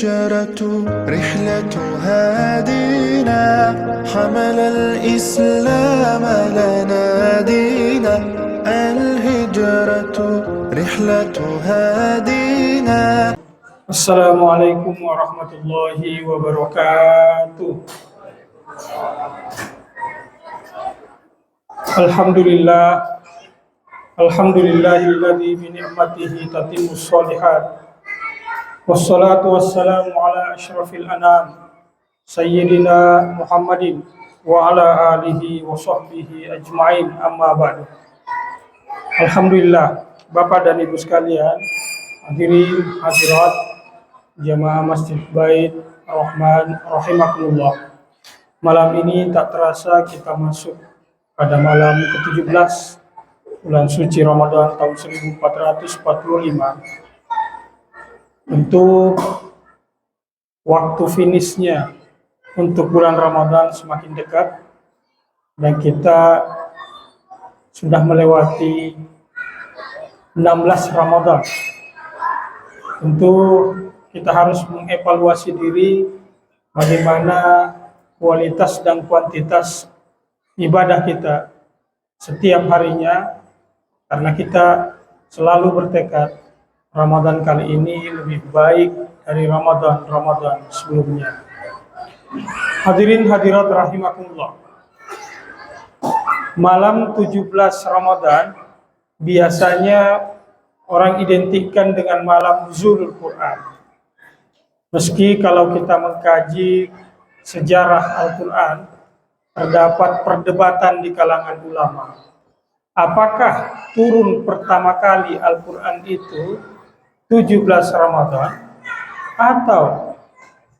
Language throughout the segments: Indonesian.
الهجرة رحلة هادينا حمل الإسلام لنا دينا الهجرة رحلة هادينا. Assalamualaikum warahmatullahi wabarakatuh. Alhamdulillahilladzi bi ni'matihi tatimmus shalihat. Wassalatu wassalamu ala asyrafil anam sayyidina Muhammadin wa ala alihi wa sahbihi ajma'in, amma ba'du. Alhamdulillah, Bapak dan Ibu sekalian, hadirin hadirat jamaah Masjid Bait Rahman rahimakumullah. Malam ini tak terasa kita masuk pada malam ke-17 bulan suci Ramadan tahun 1445. Untuk waktu finishnya untuk bulan Ramadan semakin dekat dan kita sudah melewati 16 Ramadan. Tentu kita harus mengevaluasi diri bagaimana kualitas dan kuantitas ibadah kita setiap harinya, karena kita selalu bertekad Ramadan kali ini lebih baik dari Ramadan sebelumnya. Hadirin hadirat rahimakumullah. Malam 17 Ramadan biasanya orang identikkan dengan malam nuzulul Quran. Meski kalau kita mengkaji sejarah Al-Quran, terdapat perdebatan di kalangan ulama. Apakah turun pertama kali Al-Quran itu 17 Ramadan atau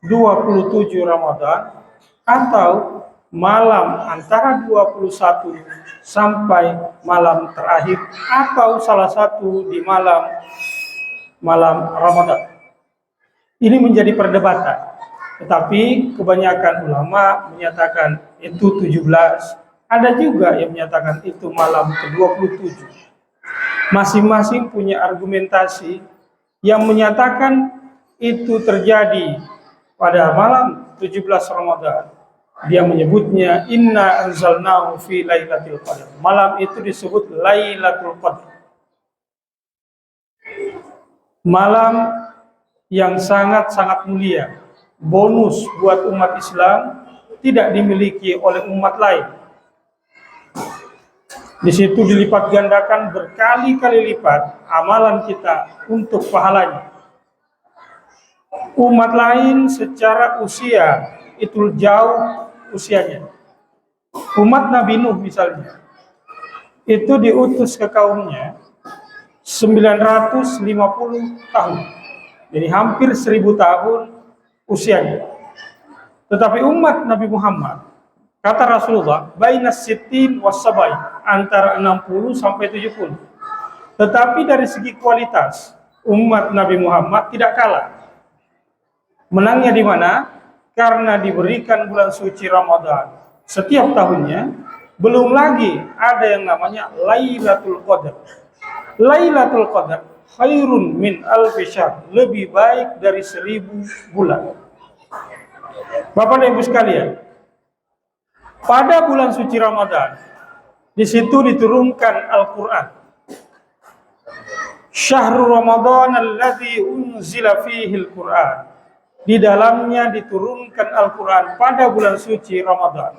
27 Ramadan atau malam antara 21 sampai malam terakhir atau salah satu di malam Ramadan. Ini menjadi perdebatan. Tetapi kebanyakan ulama menyatakan itu 17. Ada juga yang menyatakan itu malam ke-27. Masing-masing punya argumentasi yang menyatakan itu terjadi pada malam 17 Ramadan. Dia menyebutnya inna anzalnahu fi lailatul qadar. Malam itu disebut Lailatul Qadar. Malam yang sangat-sangat mulia. Bonus buat umat Islam tidak dimiliki oleh umat lain. Di situ dilipat gandakan berkali-kali lipat amalan kita untuk pahalanya. Umat lain secara usia itu jauh usianya. Umat Nabi Nuh misalnya, itu diutus ke kaumnya 950 tahun. Jadi hampir 1000 tahun usianya. Tetapi umat Nabi Muhammad, kata Rasulullah, bainas sittin was-sabai, antara 60 sampai 70. Tetapi dari segi kualitas, umat Nabi Muhammad tidak kalah. Menangnya di mana? Karena diberikan bulan suci Ramadan setiap tahunnya. Belum lagi ada yang namanya Lailatul Qadar. Lailatul Qadar khairun min alfi syahr, lebih baik dari 1000 bulan. Bapak dan Ibu sekalian, pada bulan suci Ramadan di situ diturunkan Al-Qur'an. Syahrul Ramadan alladzi unzila fihi al-Qur'an. Di dalamnya diturunkan Al-Quran pada bulan suci Ramadan.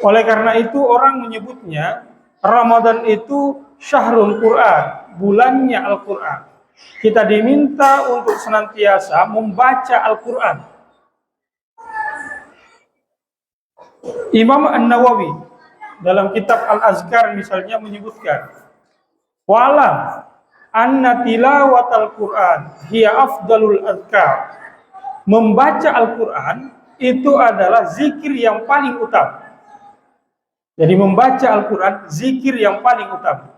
Oleh karena itu orang menyebutnya Ramadan itu Syahrul Quran, bulannya Al-Quran. Kita diminta untuk senantiasa membaca Al-Quran. Imam An-Nawawi dalam kitab Al-Azkar misalnya menyebutkan, wa'lam anna tilawatal Quran hiya afdalul azkar. Membaca Al-Quran itu adalah zikir yang paling utama. Jadi membaca Al-Quran zikir yang paling utama.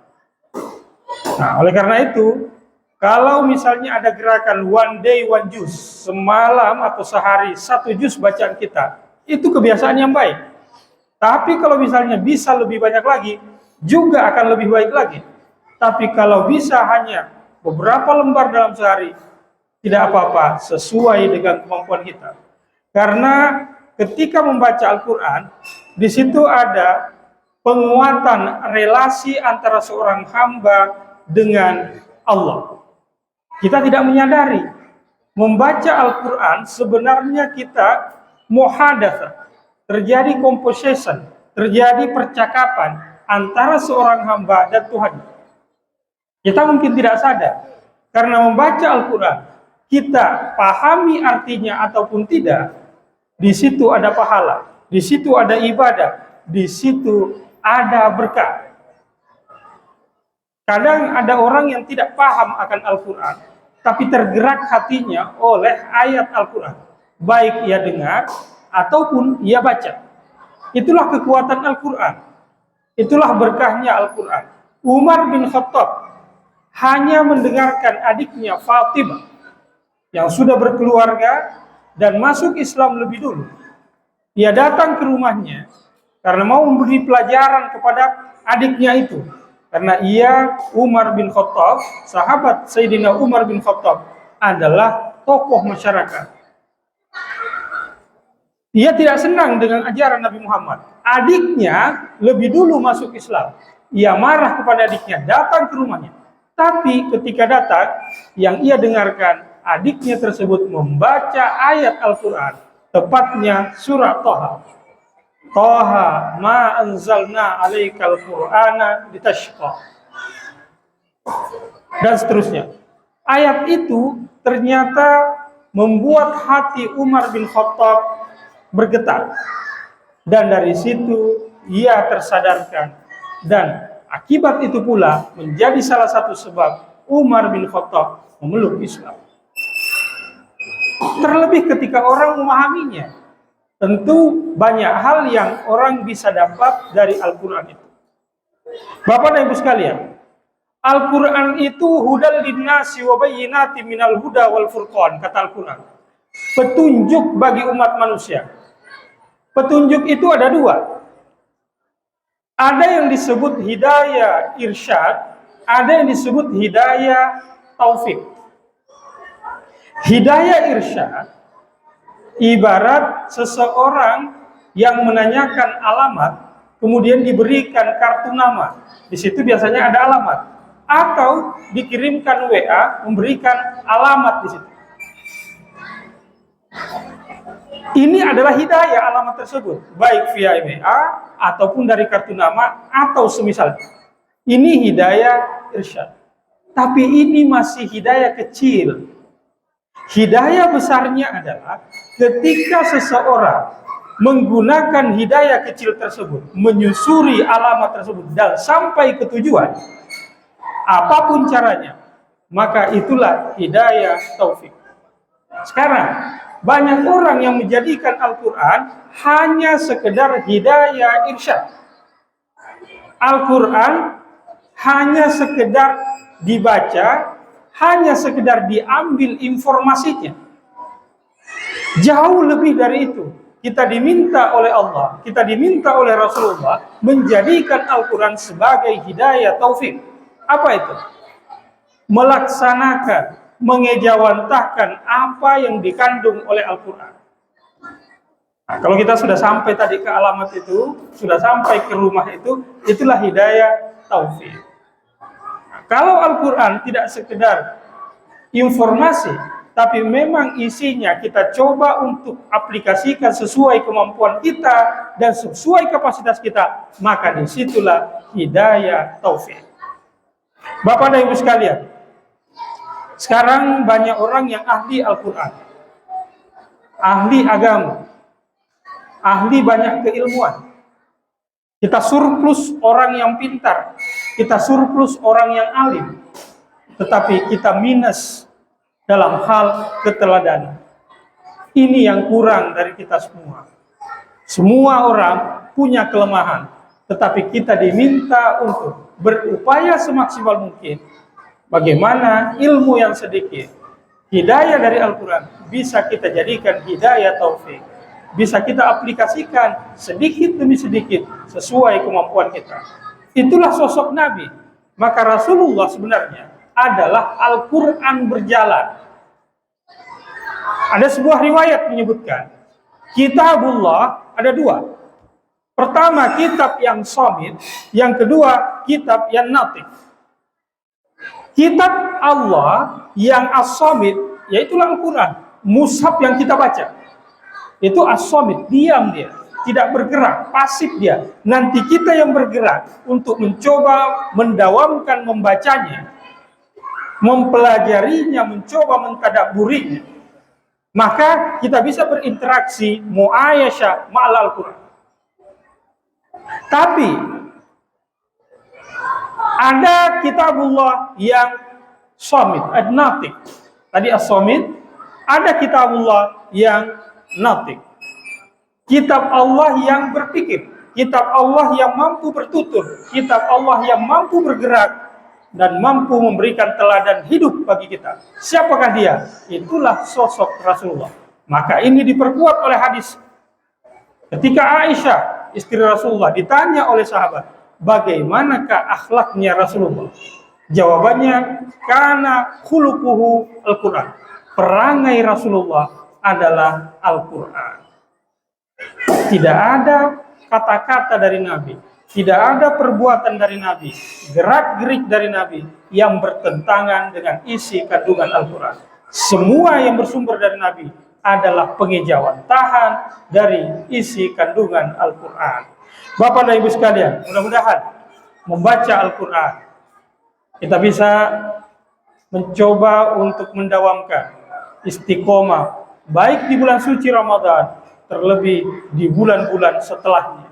Nah, oleh karena itu, kalau misalnya ada gerakan one day one juz, semalam atau sehari 1 juz bacaan kita, itu kebiasaan yang baik. Tapi kalau misalnya bisa lebih banyak lagi, juga akan lebih baik lagi. Tapi kalau bisa hanya beberapa lembar dalam sehari, tidak apa-apa, sesuai dengan kemampuan kita. Karena ketika membaca Al-Quran, di situ ada penguatan relasi antara seorang hamba dengan Allah. Kita tidak menyadari, membaca Al-Quran sebenarnya kita muhadatsah, terjadi conversation, terjadi percakapan antara seorang hamba dan Tuhan. Kita mungkin tidak sadar, karena membaca Al-Quran, kita pahami artinya ataupun tidak, di situ ada pahala, di situ ada ibadah, di situ ada berkah. Kadang ada orang yang tidak paham akan Al-Quran, tapi tergerak hatinya oleh ayat Al-Quran, baik ia dengar ataupun ia baca. Itulah kekuatan Al-Quran, itulah berkahnya Al-Quran. Umar bin Khattab hanya mendengarkan adiknya Fatimah yang sudah berkeluarga dan masuk Islam lebih dulu. Ia datang ke rumahnya karena mau memberi pelajaran kepada adiknya itu. Karena ia, Umar bin Khattab, sahabat Sayyidina Umar bin Khattab, adalah tokoh masyarakat. Ia tidak senang dengan ajaran Nabi Muhammad. Adiknya lebih dulu masuk Islam. Ia marah kepada adiknya, datang ke rumahnya. Tapi ketika datang, yang ia dengarkan, adiknya tersebut membaca ayat Al-Quran, tepatnya surah Thaha. Thaha ma anzalna alaikal Qur'ana litashqa. Dan seterusnya. Ayat itu ternyata membuat hati Umar bin Khattab bergetar. Dan dari situ ia tersadarkan. Dan akibat itu pula menjadi salah satu sebab Umar bin Khattab memeluk Islam. Terlebih ketika orang memahaminya, tentu banyak hal yang orang bisa dapat dari Al-Quran itu. Bapak dan Ibu sekalian, Al-Quran itu hudal linnasi wa bayyinatin minal huda wal furqan, kata Al-Quran. Petunjuk bagi umat manusia. Petunjuk itu ada dua. Ada yang disebut hidayah irsyad, ada yang disebut hidayah taufik. Hidayah irsyad ibarat seseorang yang menanyakan alamat, kemudian diberikan kartu nama. Di situ biasanya ada alamat. Atau dikirimkan WA, memberikan alamat di situ. Ini adalah hidayah alamat tersebut, baik via WA ataupun dari kartu nama atau semisal. Ini hidayah irsyad. Tapi ini masih hidayah kecil. Hidayah besarnya adalah ketika seseorang menggunakan hidayah kecil tersebut, menyusuri alamat tersebut dan sampai ke tujuan, apapun caranya, maka itulah hidayah taufik. Sekarang banyak orang yang menjadikan Al-Quran hanya sekedar hidayah irsyad. Al-Quran hanya sekedar dibaca, hanya sekedar diambil informasinya. Jauh lebih dari itu. Kita diminta oleh Allah, kita diminta oleh Rasulullah menjadikan Al-Quran sebagai hidayah taufik. Apa itu? Melaksanakan, mengejawantahkan apa yang dikandung oleh Al-Quran. Nah, kalau kita sudah sampai tadi ke alamat itu, sudah sampai ke rumah itu, itulah hidayah taufik. Nah, kalau Al-Quran tidak sekedar informasi, tapi memang isinya kita coba untuk aplikasikan sesuai kemampuan kita dan sesuai kapasitas kita, maka disitulah hidayah taufik. Bapak dan Ibu sekalian, sekarang banyak orang yang ahli Al-Quran, ahli agama, ahli banyak keilmuan. Kita surplus orang yang pintar, kita surplus orang yang alim, tetapi kita minus dalam hal keteladanan. Ini yang kurang dari kita semua. Semua orang punya kelemahan, tetapi kita diminta untuk berupaya semaksimal mungkin bagaimana ilmu yang sedikit, hidayah dari Al-Quran, bisa kita jadikan hidayah taufik. Bisa kita aplikasikan sedikit demi sedikit sesuai kemampuan kita. Itulah sosok Nabi. Maka Rasulullah sebenarnya adalah Al-Quran berjalan. Ada sebuah riwayat menyebutkan kitabullah ada dua. Pertama kitab yang somit, yang kedua kitab yang natik. Kitab Allah yang as-somit, yaitu Al-Quran, mushaf yang kita baca. Itu as-somit, diam dia, tidak bergerak, pasif dia. Nanti kita yang bergerak untuk mencoba mendawamkan membacanya, mempelajarinya, mencoba mentadabburinya. Maka kita bisa berinteraksi mu'ayasyah ma'al Al-Quran. Tapi ada kitabullah yang somit, natik. Tadi as-somit, ada kitabullah yang natik. Kitab Allah yang berpikir, kitab Allah yang mampu bertutur, kitab Allah yang mampu bergerak dan mampu memberikan teladan hidup bagi kita. Siapakah dia? Itulah sosok Rasulullah. Maka ini diperkuat oleh hadis. Ketika Aisyah, istri Rasulullah, ditanya oleh sahabat, bagaimanakah akhlaknya Rasulullah? Jawabannya, kana khuluquhu Al-Quran. Perangai Rasulullah adalah Al-Quran. Tidak ada kata-kata dari Nabi, tidak ada perbuatan dari Nabi, gerak-gerik dari Nabi yang bertentangan dengan isi kandungan Al-Quran. Semua yang bersumber dari Nabi adalah pengejauhan tahan dari isi kandungan Al-Quran. Bapak dan Ibu sekalian, mudah-mudahan membaca Al-Quran kita bisa mencoba untuk mendawamkan istiqomah baik di bulan suci Ramadan, terlebih di bulan-bulan setelahnya.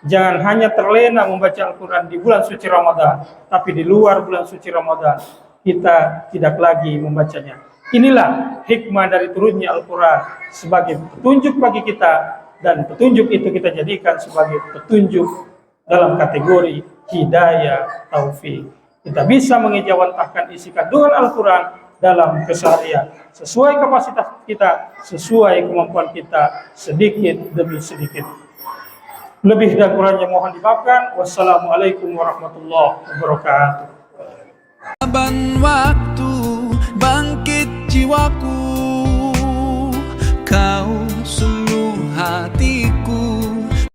Jangan hanya terlena membaca Al-Quran di bulan suci Ramadan, tapi di luar bulan suci Ramadan kita tidak lagi membacanya. Inilah hikmah dari turunnya Al-Quran sebagai petunjuk bagi kita, dan petunjuk itu kita jadikan sebagai petunjuk dalam kategori hidayah taufik. Kita bisa mengejawantahkan isi kandungan Al-Quran dalam keseharian sesuai kapasitas kita, sesuai kemampuan kita, sedikit demi sedikit. Lebih dan kurangnya mohon dimaafkan. Wassalamualaikum warahmatullahi wabarakatuh. Waktu bangkit jiwaku